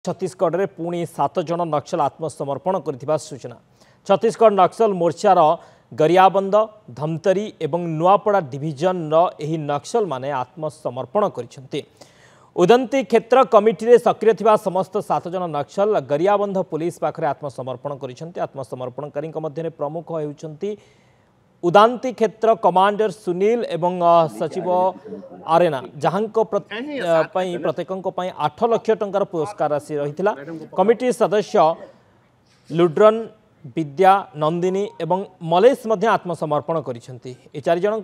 छत्तीसगढ़ में पुणी 7 जन नक्सल आत्मसमर्पण कर सूचना। छत्तीसगढ़ नक्सल मोर्चार गरियाबंद धमतरी एवं नुआपड़ा डिविजन रही नक्सल माने आत्मसमर्पण कर उदंती क्षेत्र कमिटी सक्रिय थिबा समस्त 7 जन नक्सल गरियाबंध पुलिस पाखरे आत्मसमर्पण कर आत्मसमर्पणकारी मध्य प्रमुख होती उदांती क्षेत्र कमांडर सुनील एवं सचिव आरेना जहां प्रत्येक 8 लाख टंकार पुरस्कार राशि रही। कमिटी सदस्य लुड्रन विद्या नंदिनी एवं मलेश आत्मसमर्पण कर 4 जन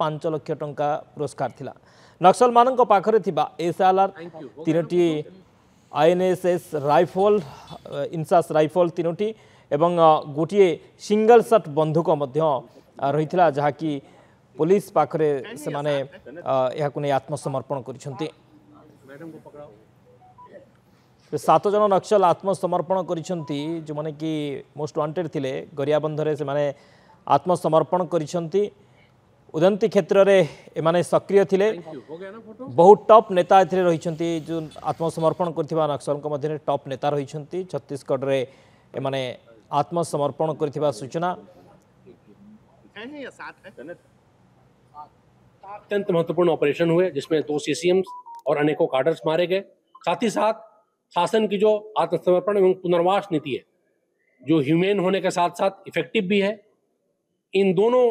5 लाख टंका पुरस्कार थिला। नक्सल मानक पाखरे थिबा एसएलआर 3टी आईएनएसएस राइफल इनसास राइफल 3टी एवं गोटे सिंगल शॉट बंदूक रही जहाँकि पुलिस पाखरे से माने नहीं आत्मसमर्पण कर 7 जन नक्सल आत्मसमर्पण कर जो माने कि मोस्ट वांटेड थिले गरियाबंधरे से माने आत्मसमर्पण कर उदंती क्षेत्र में सक्रिय थिले। बहुत टॉप नेता एथिरे रही जो आत्मसमर्पण करथिबा नक्सल मध्य टॉप नेता रही छत्तीसगढ़ रे एमाने आत्मसमर्पण करथिबा सूचना। अत्यंत महत्वपूर्ण ऑपरेशन हुए जिसमें 2 सीसीएम्स और अनेकों कार्डर्स मारे गए। साथ ही साथ शासन की जो आत्मसमर्पण एवं पुनर्वास नीति है जो ह्यूमेन होने के साथ साथ इफेक्टिव भी है, इन दोनों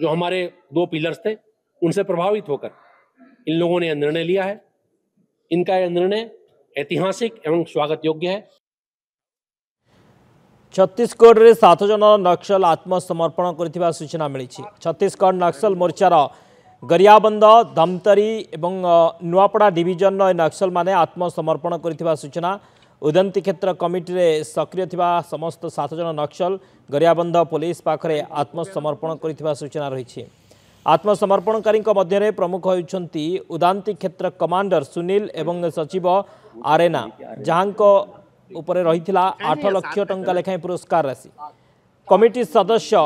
जो हमारे 2 पिलर्स थे उनसे प्रभावित होकर इन लोगों ने यह निर्णय लिया है। इनका यह निर्णय ऐतिहासिक एवं स्वागत योग्य है। छत्तीसगढ़ में 7 जन नक्सल आत्मसमर्पण कर सूचना मिली। छत्तीसगढ़ नक्सल मोर्चार गरियाबंद धमतरी एवं नुआपड़ा डिविजन नक्सल माने आत्मसमर्पण कर सूचना। उदंती क्षेत्र कमिटी सक्रिय थिबा समस्त 7 जन नक्सल गरियाबंद पुलिस पाखरे आत्मसमर्पण कर सूचना रही। आत्मसमर्पणकारी मध्य प्रमुख होती उदांती क्षेत्र कमांडर सुनील एवं सचिव आरेना जहां उपर रही 8 लाख टंका लेखाएं पुरस्कार राशि। कमिटी सदस्य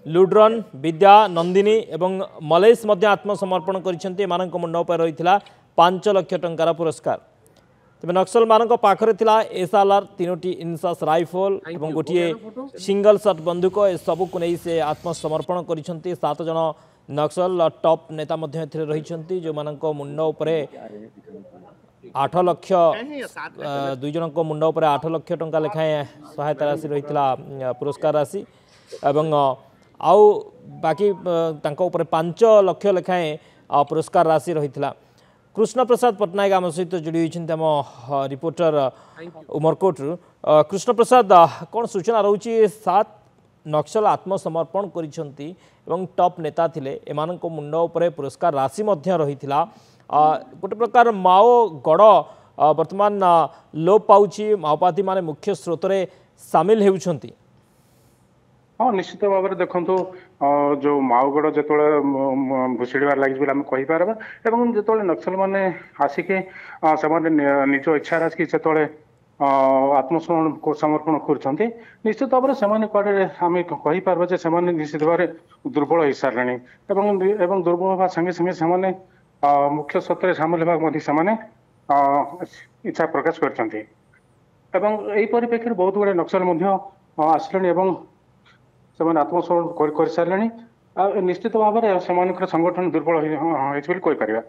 लुड्रन विद्या नंदिनी एवं मलेश आत्मसमर्पण कर मुंड पर रही 5 लाख टंकार पुरस्कार। तेज नक्सल मानक पाखरे थिला एसएलआर 3टी इनसास राइफल एवं गोटे सिंगल शॉट बंदूक ए सबू को नहीं से आत्मसमर्पण कर 7 जन नक्सल टॉप नेता रही जो मानक मुंड उपर 8 लाख 2 जन मुंड उपर 8 लाख टंका लेखाएं सहायता राशि रही पुरस्कार राशि एवं आउ बाकी उपर 5 लाख लेखाएं पुरस्कार राशि रही। कृष्ण प्रसाद पट्टनायक आम सहित जोड़ी होती आम रिपोर्टर उमरकोट। कृष्ण प्रसाद कौन सूचना रोचे 7 नक्सल आत्मसमर्पण कर टॉप नेता थिले एमान मुंड उपर पुरस्कार राशि रही गोटे प्रकार माओ गड़ वर्तमान लोप पाउछि माओवादी माने मुख्य स्रोत रे सामिल होउछंती। हाँ निश्चित भाव में देखु जो माओगढ़ जो भुषुड़ार लगे आम कहीपर जो नक्सल मैंने आसिके निज इच्छा कि जो आत्मसमर्पण कर निश्चित भाव में आम कहीपर निश्चित भाव दुर्बल हो सारे दुर्बल होगा संगे संगे मुख्य स्रोत सामिल होगा इच्छा प्रकाश कर परिप्रेक्षी बहुत गुड़े नक्सल आसले आत्मसमर्पण कर सारे निश्चित भाव में संगठन दुर्बल होपर।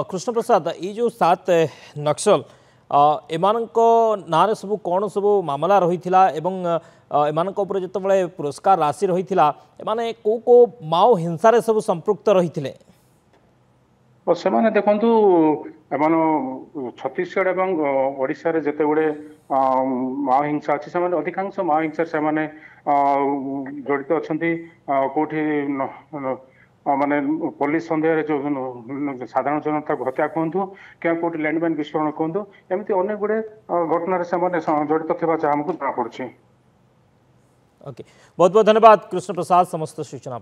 कृष्ण प्रसाद ये जो 7 नक्सल एमान ना सब कौन सब मामला रही एमान जो पुरस्कार राशि रही एमाने को माओ हिंसा सब संपृक्त रही से देखु एमान छत्तीसगढ़ एवं ओडिशा रे जते गुड़े माओ हिंसा अच्छी से अधिकांश माओ हिंसा से जड़ित अच्छा कौटी माने पुलिस सन्देह जो साधारण जनता हत्या कहतु क्या कौटी लैंडमाइन विस्फोरण कहतु एमती अनेक गुड़े घटना जड़ित थी जहाँ आमको जना पड़ी। ओके बहुत बहुत धन्यवाद कृष्ण प्रसाद समस्त सूचना।